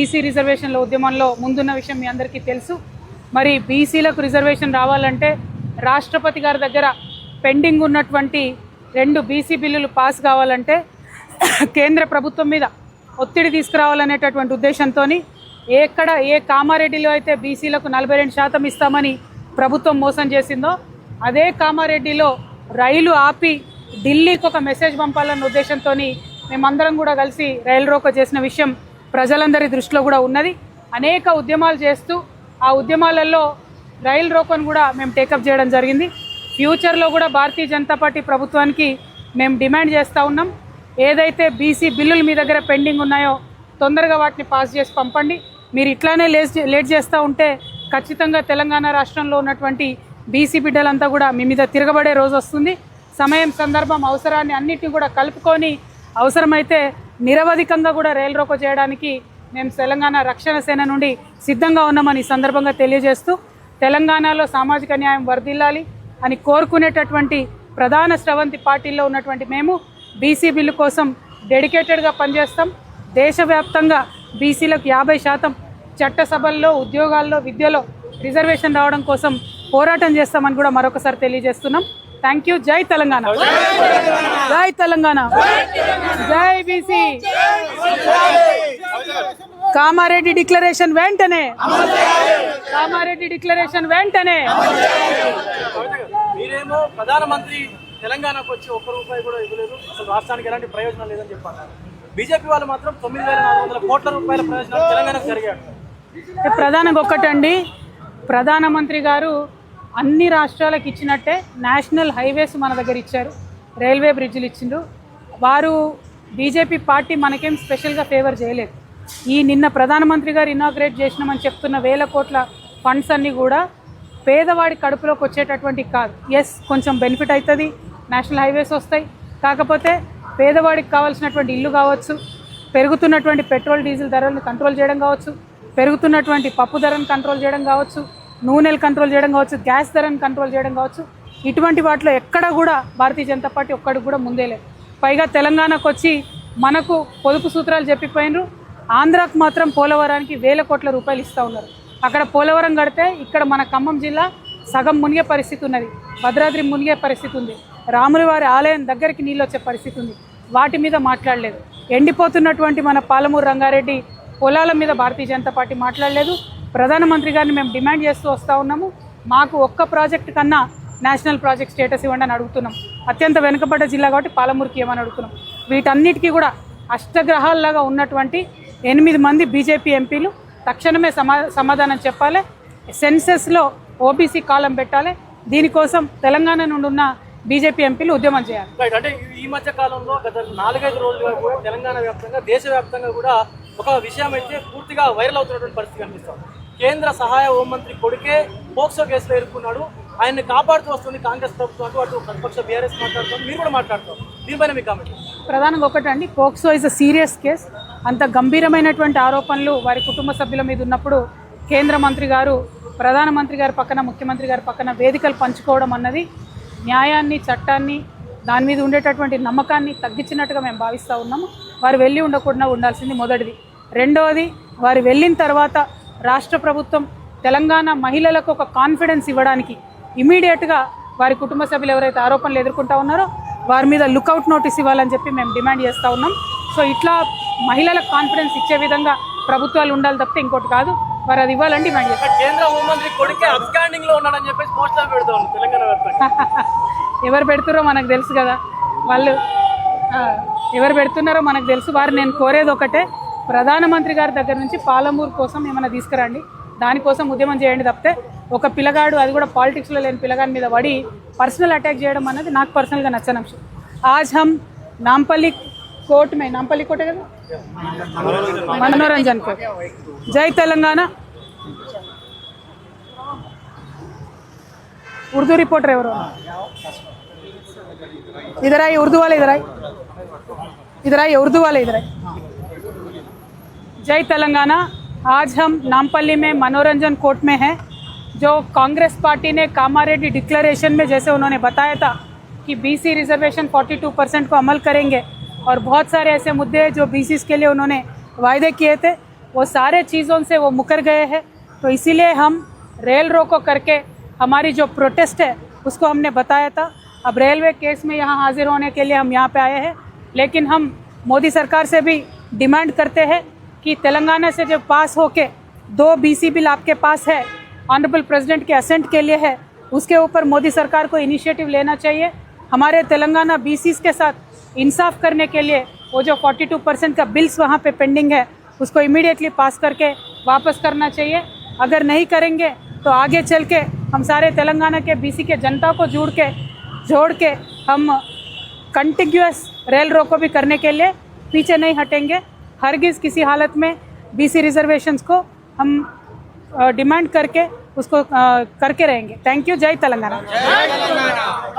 BC రిజర్వేషన్ల ఉద్యమంలో ముందున్న విషయం మీ అందరికీ తెలుసు. మరి బీసీలకు రిజర్వేషన్ రావాలంటే రాష్ట్రపతి గారి దగ్గర పెండింగ్ ఉన్నటువంటి 2 బీసీ బిల్లులు పాస్ కావాలంటే కేంద్ర ప్రభుత్వం మీద ఒత్తిడి తీసుకురావాలనేటటువంటి ఉద్దేశంతో ఏ కామారెడ్డిలో అయితే బీసీలకు 42% ఇస్తామని ప్రభుత్వం మోసం చేసిందో అదే కామారెడ్డిలో రైలు ఆపి ఢిల్లీకి ఒక మెసేజ్ పంపాలన్న ఉద్దేశంతో మేమందరం కూడా కలిసి రైలు రోకో చేసిన విషయం ప్రజలందరి దృష్టిలో కూడా ఉన్నది. అనేక ఉద్యమాలు చేస్తూ ఆ ఉద్యమాలలో రైలు రోకోను కూడా మేము టేకప్ చేయడం జరిగింది. ఫ్యూచర్లో కూడా భారతీయ జనతా పార్టీ ప్రభుత్వానికి మేము డిమాండ్ చేస్తూ ఉన్నాం, ఏదైతే బీసీ బిల్లులు మీ దగ్గర పెండింగ్ ఉన్నాయో తొందరగా వాటిని పాస్ చేసి పంపండి. మీరు ఇట్లానే లేట్ చేస్తూ ఉంటే ఖచ్చితంగా తెలంగాణ రాష్ట్రంలో ఉన్నటువంటి బీసీ బిడ్డలంతా కూడా మీ మీద తిరగబడే రోజు వస్తుంది. సమయం, సందర్భం, అవసరాన్ని అన్నిటిని కూడా కలుపుకొని అవసరమైతే నిరవధికంగా కూడా రైలు రోకో చేయడానికి మేము తెలంగాణ రక్షణ సేన నుండి సిద్ధంగా ఉన్నామని ఈ సందర్భంగా తెలియజేస్తూ, తెలంగాణలో సామాజిక న్యాయం వర్ధిల్లాలి అని కోరుకునేటటువంటి ప్రధాన స్రవంతి పార్టీల్లో ఉన్నటువంటి మేము బీసీ బిల్లు కోసం డెడికేటెడ్గా పనిచేస్తాం. దేశవ్యాప్తంగా బీసీలకు 50% చట్టసభల్లో, ఉద్యోగాల్లో, విద్యలో రిజర్వేషన్ రావడం కోసం పోరాటం చేస్తామని కూడా మరొకసారి తెలియజేస్తున్నాం. Thank you. జై తెలంగాణ, జై తెలంగాణ, జై బీసీ. కామారెడ్డి డిక్లరేషన్ వెంటనే, కామారెడ్డి డిక్లరేషన్ వెంటనే. మీరేమో ప్రధానమంత్రి తెలంగాణకు వచ్చి ₹1 కూడా ఇవ్వలేదు, అసలు రాష్ట్రానికి ఎలాంటి ప్రయోజనం లేదని చెప్పారు. బీజేపీ వాళ్ళు మాత్రం ₹9,400 కోట్ల ప్రయోజనాలు తెలంగాణకు జరిగాడు. ప్రధానంగా ఒక్కటండి, ప్రధానమంత్రి గారు అన్ని రాష్ట్రాలకు ఇచ్చినట్టే నేషనల్ హైవేస్ మన దగ్గర ఇచ్చారు, రైల్వే బ్రిడ్జిలు ఇచ్చిండ్రు. వారు బీజేపీ పార్టీ మనకేం స్పెషల్గా ఫేవర్ చేయలేదు. నిన్న ప్రధానమంత్రి గారు ఇనాగ్రేట్ చేసినామని చెప్తున్న 1,000 కోట్ల ఫండ్స్ అన్నీ కూడా పేదవాడి కడుపులోకి వచ్చేటటువంటి కాదు. ఎస్, కొంచెం బెనిఫిట్ అవుతుంది, నేషనల్ హైవేస్ వస్తాయి, కాకపోతే పేదవాడికి కావాల్సినటువంటి ఇల్లు కావచ్చు, పెరుగుతున్నటువంటి పెట్రోల్ డీజిల్ ధరలను కంట్రోల్ చేయడం కావచ్చు, పెరుగుతున్నటువంటి పప్పు ధరను కంట్రోల్ చేయడం కావచ్చు, నూనెలు కంట్రోల్ చేయడం కావచ్చు, గ్యాస్ ధరను కంట్రోల్ చేయడం కావచ్చు, ఇటువంటి వాటిలో ఎక్కడ కూడా భారతీయ జనతా పార్టీ ఒక్కడికి కూడా ముందే లేదు. పైగా తెలంగాణకు వచ్చి మనకు పొదుపు సూత్రాలు చెప్పిపోయినరు, ఆంధ్రాకు మాత్రం పోలవరానికి 1,000 కోట్ల రూపాయలు ఇస్తూ ఉన్నారు. అక్కడ పోలవరం కడితే ఇక్కడ మన ఖమ్మం జిల్లా సగం మునిగే పరిస్థితి ఉన్నది, భద్రాద్రి మునిగే పరిస్థితి ఉంది, రాముల వారి ఆలయం దగ్గరికి నీళ్ళు వచ్చే పరిస్థితి ఉంది. వాటి మీద మాట్లాడలేదు. ఎండిపోతున్నటువంటి మన పాలమూరు రంగారెడ్డి పొలాల మీద భారతీయ జనతా పార్టీ మాట్లాడలేదు. ప్రధానమంత్రి గారిని మేము డిమాండ్ చేస్తూ వస్తూ ఉన్నాము, మాకు ఒక్క ప్రాజెక్టు కన్నా నేషనల్ ప్రాజెక్ట్ స్టేటస్ ఇవ్వండి అని అడుగుతున్నాం. అత్యంత వెనుకబడ్డ జిల్లా కాబట్టి పాలమూరుకి ఏమని అడుగుతున్నాం. వీటన్నిటికీ కూడా అష్టగ్రహాల్లాగా ఉన్నటువంటి 8 మంది బీజేపీ ఎంపీలు తక్షణమే సమాధానం చెప్పాలి. సెన్సెస్లో ఓబీసీ కాలం పెట్టాలి. దీనికోసం తెలంగాణ నుండి ఉన్న బీజేపీ ఎంపీలు ఉద్యమం చేయాలి. అంటే ఈ మధ్య కాలంలో గత 4-5 రోజులుగా కూడా తెలంగాణ వ్యాప్తంగా, దేశవ్యాప్తంగా కూడా ఒక విషయం అయితే పూర్తిగా వైరల్ అవుతున్నటువంటి పరిస్థితి కనిపిస్తుంది. కేంద్ర సహాయ హోంమంత్రి కొడుకే పోక్సో కేసులో ఎదుర్కొన్నాడు, ఆయన్ని కాపాడుతూ వస్తుంది కాంగ్రెస్ ప్రభుత్వం, అటు ప్రతిపక్ష బీఆర్ఎస్ మాట్లాడుతాం, మీరు కూడా మాట్లాడతాం. దీనిపైన మీ కామెంట్? ప్రధానంగా ఒకటండి, POCSO is a serious case. అంత గంభీరమైనటువంటి ఆరోపణలు వారి కుటుంబ సభ్యుల మీద ఉన్నప్పుడు కేంద్ర మంత్రి గారు ప్రధానమంత్రి గారి పక్కన, ముఖ్యమంత్రి గారి పక్కన వేదికలు పంచుకోవడం అన్నది న్యాయాన్ని, చట్టాన్ని, దాని మీద ఉండేటటువంటి నమ్మకాన్ని తగ్గించినట్టుగా మేము భావిస్తూ ఉన్నాము. వారు వెళ్ళి ఉండకుండా ఉండాల్సింది మొదటిది. రెండవది, వారు వెళ్ళిన తర్వాత రాష్ట్ర ప్రభుత్వం తెలంగాణ మహిళలకు ఒక కాన్ఫిడెన్స్ ఇవ్వడానికి ఇమీడియట్గా వారి కుటుంబ సభ్యులు ఎవరైతే ఆరోపణలు ఎదుర్కొంటూ ఉన్నారో వారి మీద లుకౌట్ నోటీస్ ఇవ్వాలని చెప్పి మేము డిమాండ్ చేస్తూ ఉన్నాం. సో ఇట్లా మహిళలకు కాన్ఫిడెన్స్ ఇచ్చే విధంగా ప్రభుత్వాలు ఉండాలి తప్పితే ఇంకోటి కాదు. వారు అది ఇవ్వాలని డిమాండ్ చేస్తారు. కేంద్ర హోంమంత్రి కొడుకే అబ్స్కాండింగ్ లో ఉన్నాడని చెప్పేసి పోస్టులు పెడతాం తెలంగాణ వ్యాప్తంగా. ఎవరు పెడుతున్నారో మనకు తెలుసు కదా, వాళ్ళు ఎవరు పెడుతున్నారో మనకు తెలుసు. వారు నేను కోరేది ఒకటే, ప్రధానమంత్రి గారి దగ్గర నుంచి పాలమూరు కోసం ఏమైనా తీసుకురండి, దానికోసం ఉద్యమం చేయండి తప్పితే ఒక పిల్లగాడు, అది కూడా పాలిటిక్స్లో లేని పిల్లగాడి మీద పడి పర్సనల్ అటాక్ చేయడం అన్నది నాకు పర్సనల్గా నచ్చని అంశం. ఆజ్ హమ్ నాంపల్లి కోర్ట్ మే, నాంపల్లి కోర్టే కదా, मनोरंजन को जय तेलंगाना। उर्दू रिपोर्टर है, इधर आई उर्दू वाले, इधर आई, इधर आई उर्दू वाले, इधर आई। जय तेलंगाना। आज हम नामपल्ली में मनोरंजन कोर्ट में हैं। जो कांग्रेस पार्टी ने कामारेड्डी डिक्लेरेशन में जैसे उन्होंने बताया था कि बीसी रिजर्वेशन 42% को अमल करेंगे और बहुत सारे ऐसे मुद्दे जो बीसीस के लिए उन्होंने वायदे किए थे वो सारे चीज़ों से वो मुकर गए हैं। तो इसीलिए हम रेल रोको करके हमारी जो प्रोटेस्ट है उसको हमने बताया था। अब रेलवे केस में यहाँ हाजिर होने के लिए हम यहाँ पे आए हैं, लेकिन हम मोदी सरकार से भी डिमांड करते हैं कि तेलंगाना से जो पास होके 2 BC बिल आपके पास है, ऑनरेबल प्रेसिडेंट के असेंट के लिए है, उसके ऊपर मोदी सरकार को इनिशिएटिव लेना चाहिए। हमारे तेलंगाना BCs के साथ इंसाफ करने के लिए वो जो 42% का बिल्स वहाँ पे पेंडिंग है उसको इमीडिएटली पास करके वापस करना चाहिए। अगर नहीं करेंगे तो आगे चल के हम सारे तेलंगाना के BC के जनता को जोड़ के हम कंटिन्यूअस रेल रोको भी करने के लिए पीछे नहीं हटेंगे। हरगिज़ किसी हालत में BC रिजर्वेशंस को हम डिमांड करके उसको करके रहेंगे। Thank you. जय तेलंगाना।